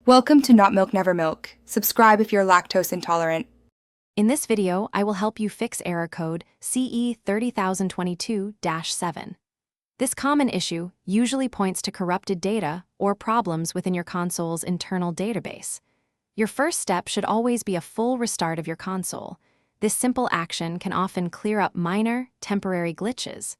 Welcome to Not Milk Never Milk. Subscribe if you're lactose intolerant. In this video, I will help you fix error code CE-30022-7. This common issue usually points to corrupted data or problems within your console's internal database. Your first step should always be a full restart of your console. This simple action can often clear up minor, temporary glitches.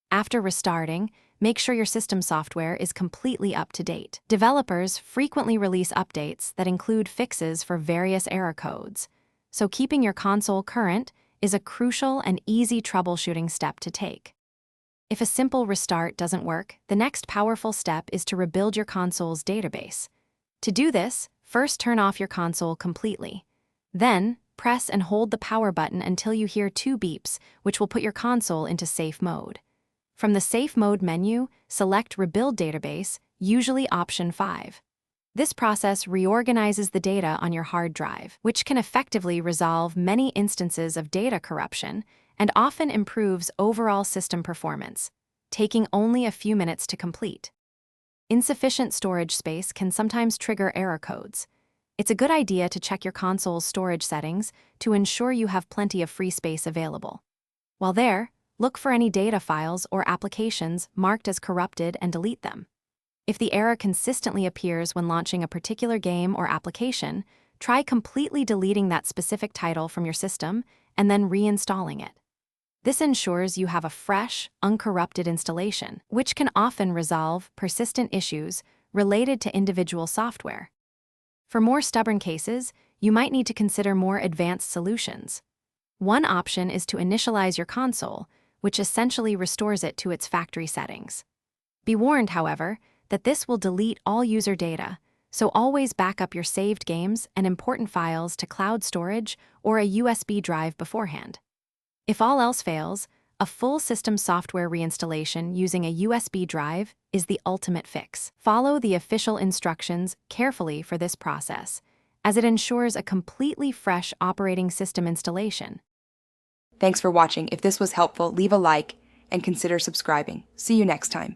After restarting, make sure your system software is completely up to date. Developers frequently release updates that include fixes for various error codes, so keeping your console current is a crucial and easy troubleshooting step to take. If a simple restart doesn't work, the next powerful step is to rebuild your console's database. To do this, first turn off your console completely. Then, press and hold the power button until you hear 2 beeps, which will put your console into safe mode. From the Safe Mode menu, select Rebuild Database, usually option 5. This process reorganizes the data on your hard drive, which can effectively resolve many instances of data corruption and often improves overall system performance, taking only a few minutes to complete. Insufficient storage space can sometimes trigger error codes. It's a good idea to check your console's storage settings to ensure you have plenty of free space available. While there, look for any data files or applications marked as corrupted and delete them. If the error consistently appears when launching a particular game or application, try completely deleting that specific title from your system and then reinstalling it. This ensures you have a fresh, uncorrupted installation, which can often resolve persistent issues related to individual software. For more stubborn cases, you might need to consider more advanced solutions. One option is to initialize your console, which essentially restores it to its factory settings. Be warned, however, that this will delete all user data, so always back up your saved games and important files to cloud storage or a USB drive beforehand. If all else fails, a full system software reinstallation using a USB drive is the ultimate fix. Follow the official instructions carefully for this process, as it ensures a completely fresh operating system installation. Thanks for watching. If this was helpful, leave a like and consider subscribing. See you next time.